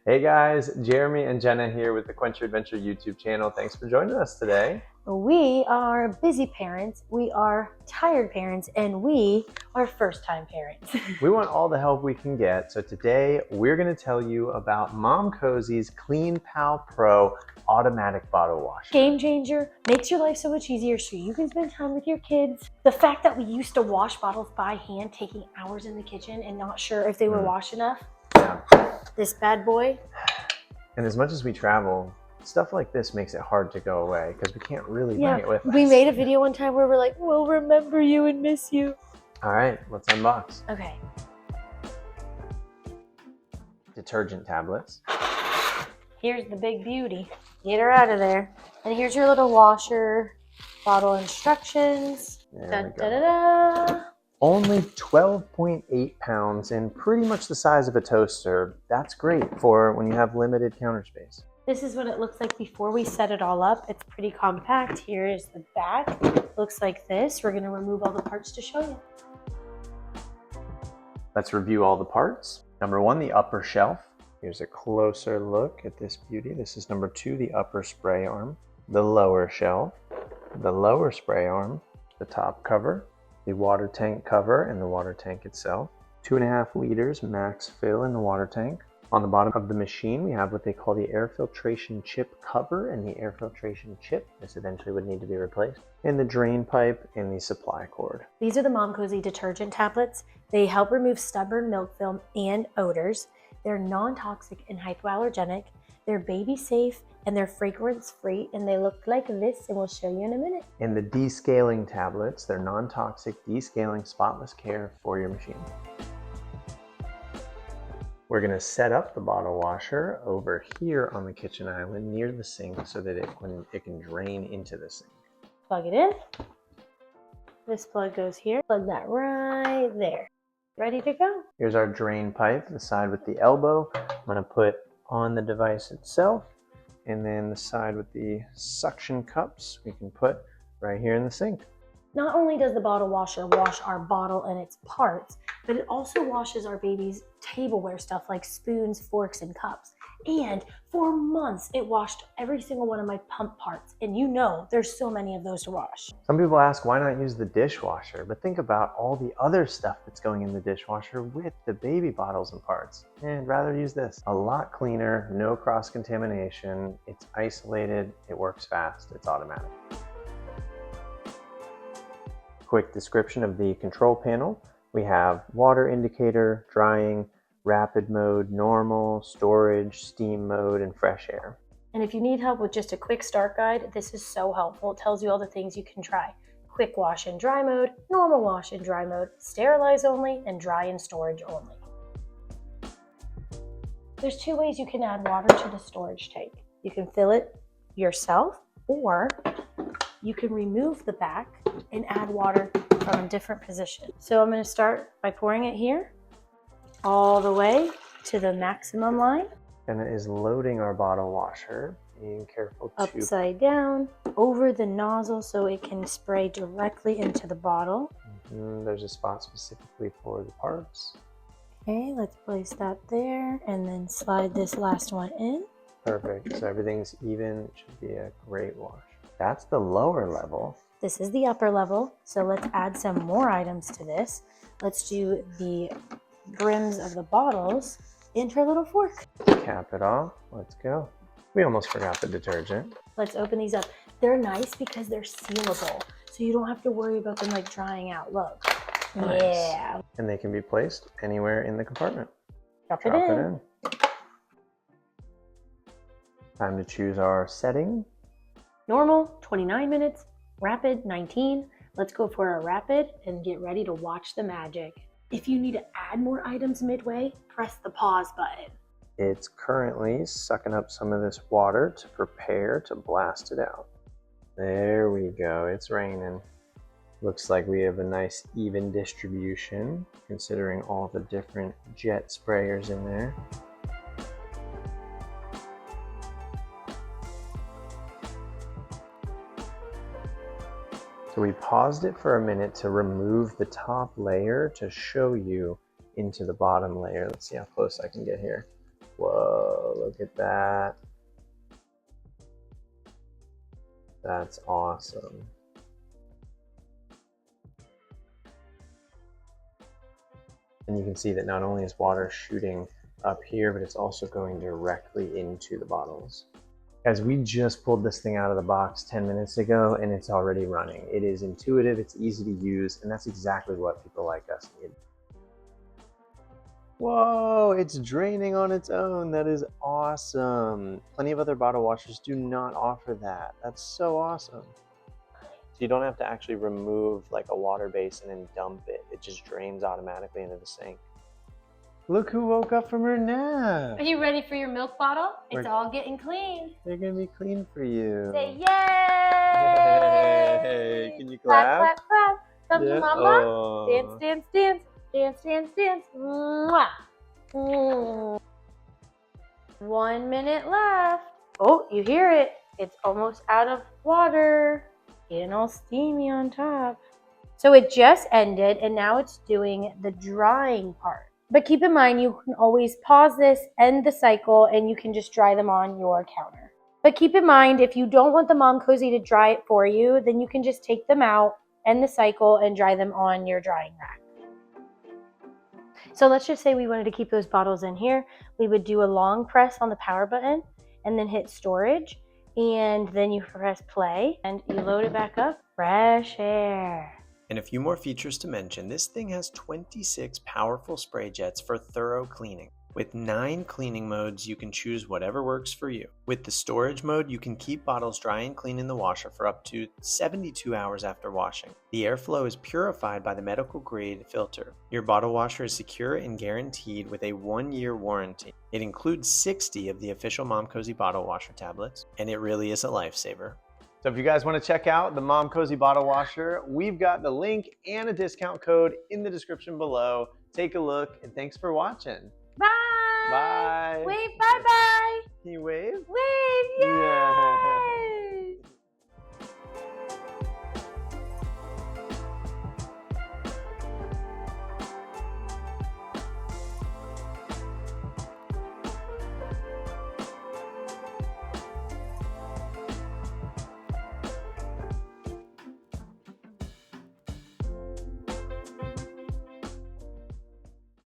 Hey guys, Jeremy and Jenna here with the Quench Your Adventure YouTube channel. Thanks for joining us today. We are busy parents, we are tired parents, and we are first-time parents. We want all the help we can get, so today we're going to tell you about Momcozy's Clean Pal Pro automatic bottle washer. Game changer, makes your life so much easier so you can spend time with your kids. The fact that we used to wash bottles by hand, taking hours in the kitchen and not sure if they were washed enough. Yeah. This bad boy. And as much as we travel, stuff like this makes it hard to go away because we can't really bring it with us. We made a video one time where we're like, we'll remember you and miss you. All right, let's unbox. Okay. Detergent tablets. Here's the big beauty. Get her out of there. And here's your little washer bottle instructions. There we go. Da-da-da-da. Only 12.8 pounds and pretty much the size of a toaster. That's great for when you have limited counter space. This is what it looks like before we set it all up. It's pretty compact. Here is the back. Looks like this. We're going to remove all the parts to show you. Let's review all the parts. Number one, the upper shelf. Here's a closer look at this beauty. This is number two, the upper spray arm. The lower shelf, the lower spray arm, the top cover, the water tank cover and the water tank itself. 2.5 liters max fill in the water tank. On the bottom of the machine, we have what they call the air filtration chip cover and the air filtration chip. This eventually would need to be replaced. And the drain pipe and the supply cord. These are the Momcozy detergent tablets. They help remove stubborn milk film and odors. They're non-toxic and hypoallergenic. They're baby safe and they're fragrance free, and they look like this, and we'll show you in a minute. And the descaling tablets, they're non-toxic, descaling, spotless care for your machine. We're going to set up the bottle washer over here on the kitchen island near the sink so that it can drain into the sink. Plug it in. This plug goes here. Plug that right there. Ready to go. Here's our drain pipe, the side with the elbow. I'm going to put on the device itself, and then the side with the suction cups we can put right here in the sink. Not only does the bottle washer wash our bottle and its parts, but it also washes our baby's tableware stuff like spoons, forks, and cups. And for months, it washed every single one of my pump parts. And you know, there's so many of those to wash. Some people ask, why not use the dishwasher? But think about all the other stuff that's going in the dishwasher with the baby bottles and parts. And rather use this. A lot cleaner, no cross-contamination. It's isolated, it works fast, it's automatic. Quick description of the control panel. We have water indicator, drying, rapid mode, normal, storage, steam mode, and fresh air. And if you need help with just a quick start guide, this is so helpful. It tells you all the things you can try. Quick wash in dry mode, normal wash in dry mode, sterilize only, and dry in storage only. There's two ways you can add water to the storage tank. You can fill it yourself, or you can remove the back and add water from a different position. So I'm going to start by pouring it here all the way to the maximum line. And it is loading our bottle washer. Being careful to upside down over the nozzle so it can spray directly into the bottle. There's a spot specifically for the parts. Okay, let's place that there and then slide this last one in. Perfect. So everything's even. It should be a great wash. That's the lower level. This is the upper level. So let's add some more items to this. Let's do the brims of the bottles into a little fork. Cap it off. Let's go. We almost forgot the detergent. Let's open these up. They're nice because they're sealable, so you don't have to worry about them like drying out. Look. Nice. Yeah. And they can be placed anywhere in the compartment. Drop it in. Time to choose our setting. Normal, 29 minutes. Rapid, 19. Let's go for a rapid and get ready to watch the magic. If you need to add more items midway, press the pause button. It's currently sucking up some of this water to prepare to blast it out. There we go, it's raining. Looks like we have a nice even distribution, considering all the different jet sprayers in there. So we paused it for a minute to remove the top layer to show you into the bottom layer. Let's see how close I can get here. Whoa, Whoa, look at that. That's awesome. And you can see that not only is water shooting up here, but it's also going directly into the bottles. Guys, we just pulled this thing out of the box 10 minutes ago and it's already running. It is intuitive, it's easy to use, and that's exactly what people like us need. Whoa, it's draining on its own. That is awesome. Plenty of other bottle washers do not offer that. That's so awesome. So you don't have to actually remove like a water basin and dump it. It just drains automatically into the sink. Look who woke up from her nap. Are you ready for your milk bottle? It's all getting clean. They're gonna be clean for you. Say yay! Yay! Can you clap? Clap, clap, clap. Come to mama. Oh. Dance, dance, dance. Dance, dance, dance. Mwah. 1 minute left. Oh, you hear it. It's almost out of water. Getting all steamy on top. So it just ended and now it's doing the drying part. But keep in mind, you can always pause this, end the cycle, and you can just dry them on your counter. But keep in mind, if you don't want the Momcozy to dry it for you, then you can just take them out, end the cycle, and dry them on your drying rack. So let's just say we wanted to keep those bottles in here. We would do a long press on the power button and then hit storage. And then you press play and you load it back up. Fresh air. And a few more features to mention, this thing has 26 powerful spray jets for thorough cleaning. With 9 cleaning modes, you can choose whatever works for you. With the storage mode, you can keep bottles dry and clean in the washer for up to 72 hours after washing. The airflow is purified by the medical grade filter. Your bottle washer is secure and guaranteed with a 1-year warranty. It includes 60 of the official Momcozy bottle washer tablets, and it really is a lifesaver. So if you guys want to check out the Momcozy Bottle Washer, we've got the link and a discount code in the description below. Take a look, and thanks for watching. Bye. Bye. Wave bye-bye. Can you wave? Wave, yeah.